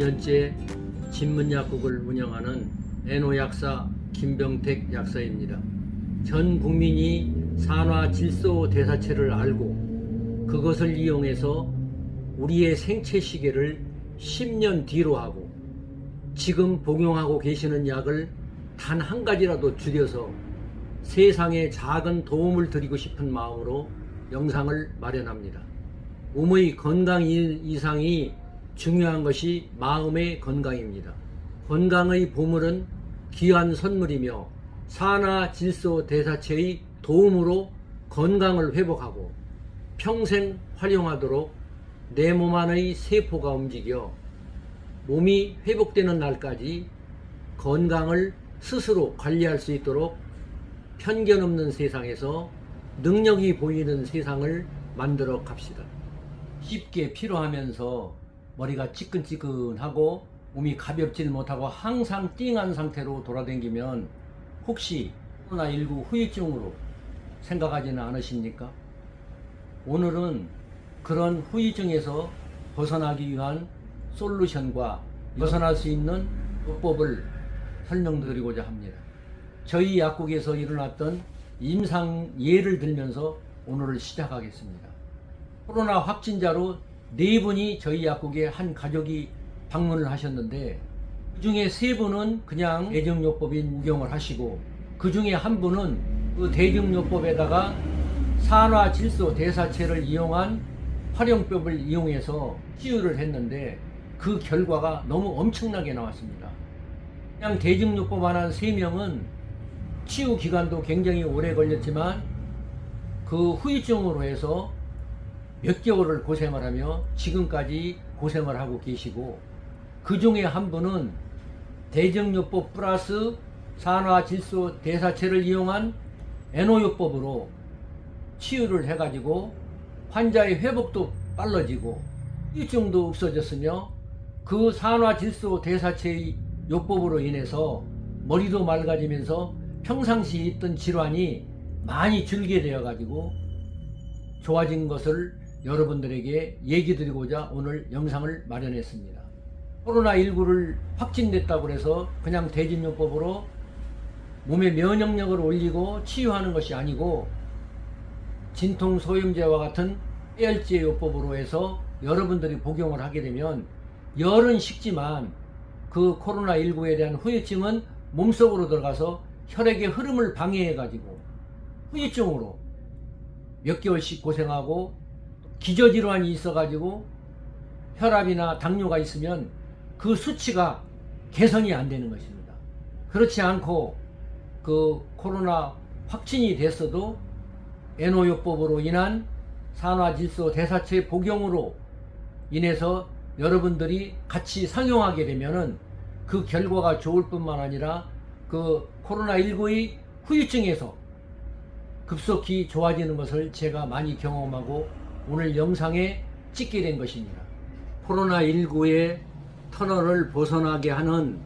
20년째 진문약국을 운영하는 애노약사 김병택 약사입니다. 전 국민이 산화질소대사체를 알고 그것을 이용해서 우리의 생체 시계를 10년 뒤로 하고 지금 복용하고 계시는 약을 단 한 가지라도 줄여서 세상에 작은 도움을 드리고 싶은 마음으로 영상을 마련합니다. 몸의 건강 이상이 중요한 것이 마음의 건강입니다. 건강의 보물은 귀한 선물이며 산화질소대사체의 도움으로 건강을 회복하고 평생 활용하도록 내 몸 안의 세포가 움직여 몸이 회복되는 날까지 건강을 스스로 관리할 수 있도록 편견 없는 세상에서 능력이 보이는 세상을 만들어 갑시다. 쉽게 피로하면서 머리가 찌끈찌끈하고 몸이 가볍질 못하고 항상 띵한 상태로 돌아다니면 혹시 코로나19 후유증으로 생각하지는 않으십니까? 오늘은 그런 후유증에서 벗어나기 위한 솔루션과 벗어날 수 있는 요법을 설명드리고자 합니다. 저희 약국에서 일어났던 임상 예를 들면서 오늘을 시작하겠습니다. 코로나 확진자로 4분이 저희 약국에 한 가족이 방문을 하셨는데 그 중에 3분은 그냥 대증요법인 복용을 하시고 그 중에 한 분은 그 대증요법에다가 산화질소대사체를 이용한 활용법을 이용해서 치유를 했는데 그 결과가 너무 엄청나게 나왔습니다. 그냥 대증요법 한 3명은 치유 기간도 굉장히 오래 걸렸지만 그 후유증으로 해서 몇 개월을 고생을 하며 지금까지 고생을 하고 계시고 그 중에 한 분은 대증요법 플러스 산화질소대사체를 이용한 애노요법으로 치유를 해가지고 환자의 회복도 빨라지고 후유증도 없어졌으며 그 산화질소대사체의 요법으로 인해서 머리도 맑아지면서 평상시에 있던 질환이 많이 줄게 되어가지고 좋아진 것을 여러분들에게 얘기 드리고자 오늘 영상을 마련했습니다. 코로나19를 확진됐다고 해서 그냥 대진요법으로 몸의 면역력을 올리고 치유하는 것이 아니고 진통소염제와 같은 폐혈제 요법으로 해서 여러분들이 복용을 하게 되면 열은 식지만 그 코로나19에 대한 후유증은 몸속으로 들어가서 혈액의 흐름을 방해해가지고 후유증으로 몇 개월씩 고생하고 기저질환이 있어가지고 혈압이나 당뇨가 있으면 그 수치가 개선이 안 되는 것입니다. 그렇지 않고 그 코로나 확진이 됐어도 애노요법으로 인한 산화질소대사체 복용으로 인해서 여러분들이 같이 상용하게 되면은 그 결과가 좋을 뿐만 아니라 그 코로나19의 후유증에서 급속히 좋아지는 것을 제가 많이 경험하고 오늘 영상에 찍게 된 것입니다. 코로나19의 터널을 벗어나게 하는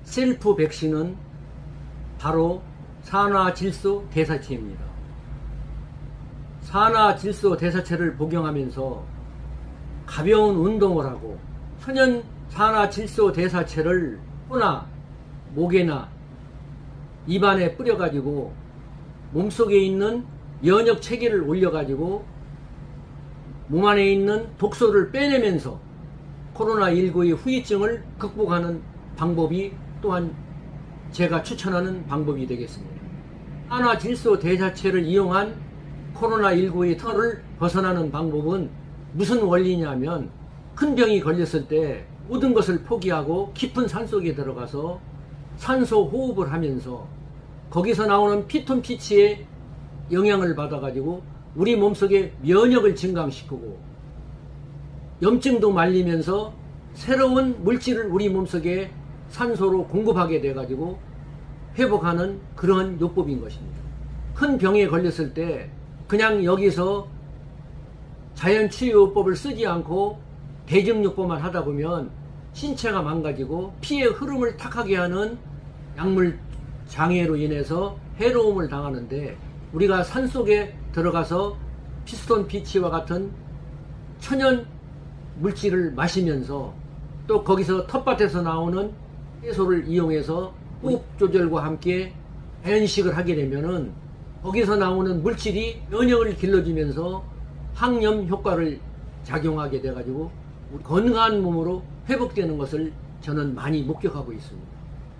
셀프 백신은 바로 산화질소대사체입니다. 산화질소대사체를 복용하면서 가벼운 운동을 하고 천연 산화질소대사체를 코나 목에나 입안에 뿌려가지고 몸속에 있는 면역 체계를 올려가지고 몸 안에 있는 독소를 빼내면서 코로나19의 후유증을 극복하는 방법이 또한 제가 추천하는 방법이 되겠습니다. 산화질소대사체를 이용한 코로나19의 터를 벗어나는 방법은 무슨 원리냐면 큰 병이 걸렸을 때 모든 것을 포기하고 깊은 산속에 들어가서 산소 호흡을 하면서 거기서 나오는 피톤피치의 영향을 받아가지고 우리 몸속에 면역을 증강시키고 염증도 말리면서 새로운 물질을 우리 몸속에 산소로 공급하게 돼가지고 회복하는 그런 요법인 것입니다. 큰 병에 걸렸을 때 그냥 여기서 자연치유요법을 쓰지 않고 대증요법만 하다 보면 신체가 망가지고 피의 흐름을 탁하게 하는 약물 장애로 인해서 해로움을 당하는데 우리가 산속에 들어가서 피스톤 피치와 같은 천연 물질을 마시면서 또 거기서 텃밭에서 나오는 채소를 이용해서 호흡 조절과 함께 자연식을 하게 되면은 거기서 나오는 물질이 면역을 길러주면서 항염 효과를 작용하게 돼가지고 건강한 몸으로 회복되는 것을 저는 많이 목격하고 있습니다.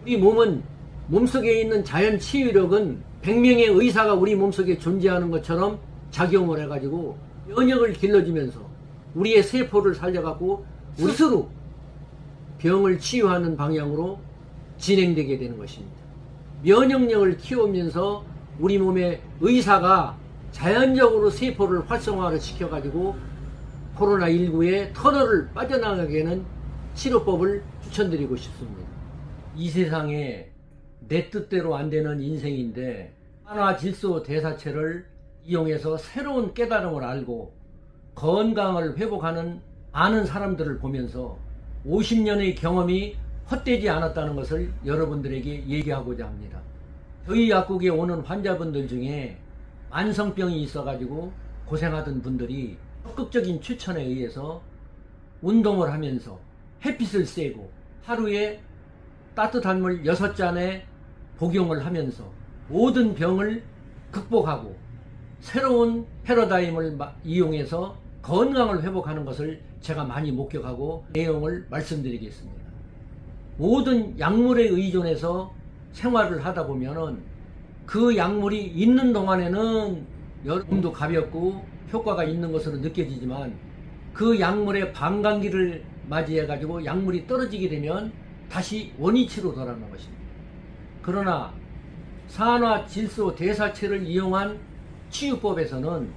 우리 몸은 몸속에 있는 자연 치유력은 100명의 의사가 우리 몸속에 존재하는 것처럼 작용을 해가지고 면역을 길러주면서 우리의 세포를 살려갖고 우리 스스로 병을 치유하는 방향으로 진행되게 되는 것입니다. 면역력을 키우면서 우리 몸의 의사가 자연적으로 세포를 활성화를 시켜가지고 코로나19의 터널을 빠져나가게 하는 치료법을 추천드리고 싶습니다. 이 세상에 내 뜻대로 안 되는 인생인데 산화질소 대사체를 이용해서 새로운 깨달음을 알고 건강을 회복하는 많은 사람들을 보면서 50년의 경험이 헛되지 않았다는 것을 여러분들에게 얘기하고자 합니다. 저희 약국에 오는 환자분들 중에 만성병이 있어가지고 고생하던 분들이 적극적인 추천에 의해서 운동을 하면서 햇빛을 쐬고 하루에 따뜻한 물 6잔에 복용을 하면서 모든 병을 극복하고 새로운 패러다임을 이용해서 건강을 회복하는 것을 제가 많이 목격하고 내용을 말씀드리겠습니다. 모든 약물에 의존해서 생활을 하다 보면은 그 약물이 있는 동안에는 몸도 가볍고 효과가 있는 것으로 느껴지지만 그 약물의 반감기를 맞이해 가지고 약물이 떨어지게 되면 다시 원위치로 돌아가는 것입니다. 그러나 산화질소 대사체를 이용한 치유법에서는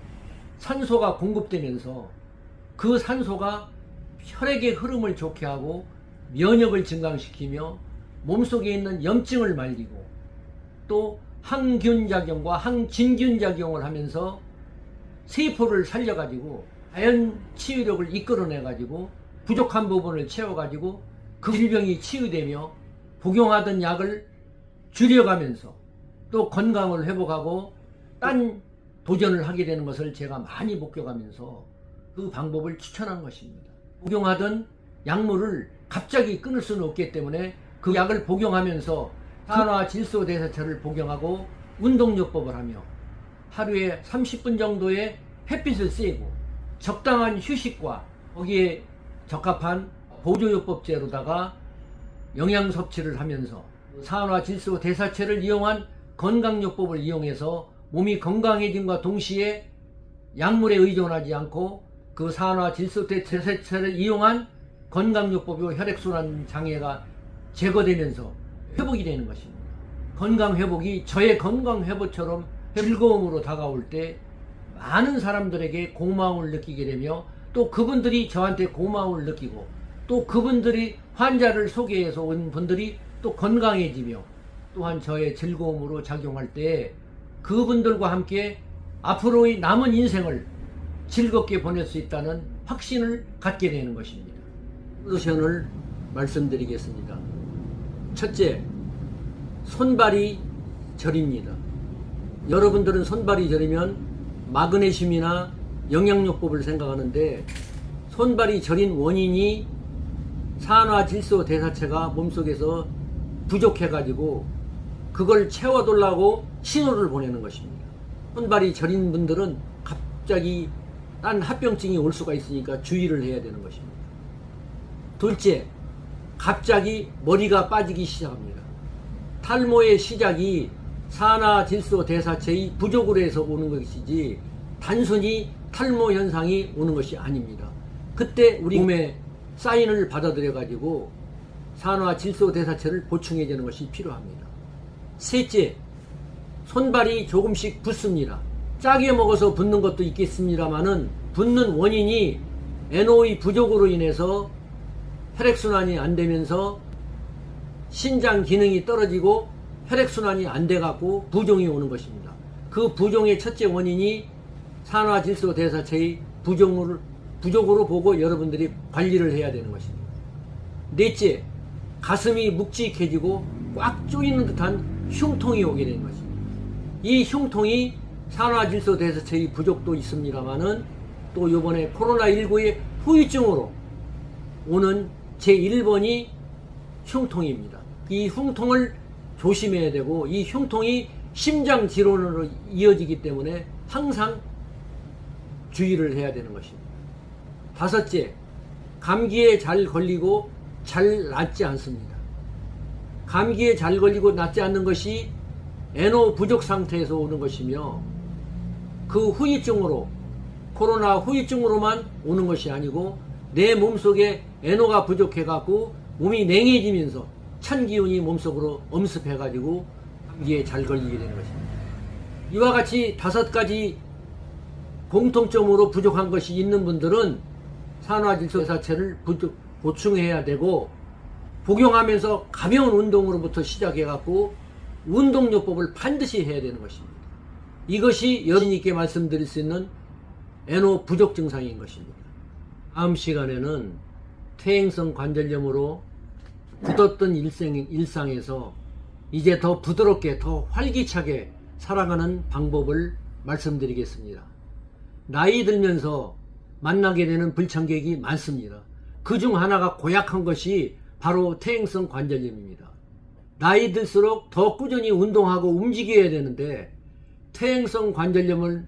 산소가 공급되면서 그 산소가 혈액의 흐름을 좋게 하고 면역을 증강시키며 몸속에 있는 염증을 말리고 또 항균작용과 항진균작용을 하면서 세포를 살려가지고 자연 치유력을 이끌어내가지고 부족한 부분을 채워가지고 그 질병이 치유되며 복용하던 약을 줄여가면서 또 건강을 회복하고 딴 도전을 하게 되는 것을 제가 많이 목격하면서 그 방법을 추천한 것입니다. 복용하던 약물을 갑자기 끊을 수는 없기 때문에 그 약을 복용하면서 산화질소 대사체를 복용하고 운동요법을 하며 하루에 30분 정도의 햇빛을 쐬고 적당한 휴식과 거기에 적합한 보조요법제로다가 영양 섭취를 하면서 산화질소 대사체를 이용한 건강요법을 이용해서 몸이 건강해짐과 동시에 약물에 의존하지 않고 그 산화질소 대사체를 이용한 건강요법으로 혈액순환 장애가 제거되면서 회복이 되는 것입니다. 건강회복이 저의 건강회복처럼 즐거움으로 다가올 때 많은 사람들에게 고마움을 느끼게 되며 또 그분들이 저한테 고마움을 느끼고 또 그분들이 환자를 소개해서 온 분들이 또 건강해지며 또한 저의 즐거움으로 작용할 때 그분들과 함께 앞으로의 남은 인생을 즐겁게 보낼 수 있다는 확신을 갖게 되는 것입니다. 솔루션을 말씀드리겠습니다. 첫째, 손발이 저립니다. 여러분들은 손발이 저리면 마그네슘이나 영양요법을 생각하는데 손발이 저린 원인이 산화질소 대사체가 몸속에서 부족해가지고 그걸 채워달라고 신호를 보내는 것입니다. 손발이 저린 분들은 갑자기 딴 합병증이 올 수가 있으니까 주의를 해야 되는 것입니다. 둘째, 갑자기 머리가 빠지기 시작합니다. 탈모의 시작이 산화질소 대사체의 부족으로 해서 오는 것이지 단순히 탈모 현상이 오는 것이 아닙니다. 그때 우리 몸의 사인을 받아들여 가지고 산화질소 대사체를 보충해 주는 것이 필요합니다. 셋째, 손발이 조금씩 붓습니다. 짜게 먹어서 붓는 것도 있겠습니다만은 붓는 원인이 NOE 부족으로 인해서 혈액순환이 안 되면서 신장 기능이 떨어지고 혈액순환이 안 돼 갖고 부종이 오는 것입니다. 그 부종의 첫째 원인이 산화질소 대사체의 부족으로 보고 여러분들이 관리를 해야 되는 것입니다. 넷째, 가슴이 묵직해지고 꽉 조이는 듯한 흉통이 오게 되는 것입니다. 이 흉통이 산화질소 대사체의 부족도 있습니다만은 또 이번에 코로나19의 후유증으로 오는 제1번이 흉통입니다. 이 흉통을 조심해야 되고 이 흉통이 심장 질환으로 이어지기 때문에 항상 주의를 해야 되는 것입니다. 다섯째, 감기에 잘 걸리고 잘 낫지 않습니다. 감기에 잘 걸리고 낫지 않는 것이 NO 부족 상태에서 오는 것이며 그 후유증으로 코로나 후유증으로만 오는 것이 아니고 내 몸속에 NO가 부족해갖고 몸이 냉해지면서 찬 기운이 몸속으로 엄습해가지고 감기에 잘 걸리게 되는 것입니다. 이와 같이 5가지 공통점으로 부족한 것이 있는 분들은 산화질소대사체를 보충해야 되고 복용하면서 가벼운 운동으로부터 시작해갖고 운동요법을 반드시 해야 되는 것입니다. 이것이 여러분 있게 말씀드릴 수 있는 NO 부족 증상인 것입니다. 다음 시간에는 퇴행성 관절염으로 굳었던 일상에서 이제 더 부드럽게 더 활기차게 살아가는 방법을 말씀드리겠습니다. 나이 들면서 만나게 되는 불청객이 많습니다. 그중 하나가 고약한 것이 바로 퇴행성 관절염입니다. 나이 들수록 더 꾸준히 운동하고 움직여야 되는데 퇴행성 관절염을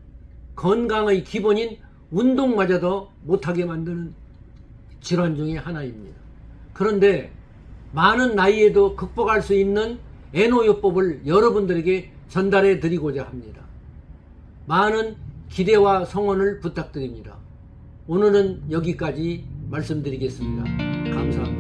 건강의 기본인 운동마저도 못하게 만드는 질환 중에 하나입니다. 그런데 많은 나이에도 극복할 수 있는 NO요법을 여러분들에게 전달해 드리고자 합니다. 많은 기대와 성원을 부탁드립니다. 오늘은 여기까지 말씀드리겠습니다. 감사합니다.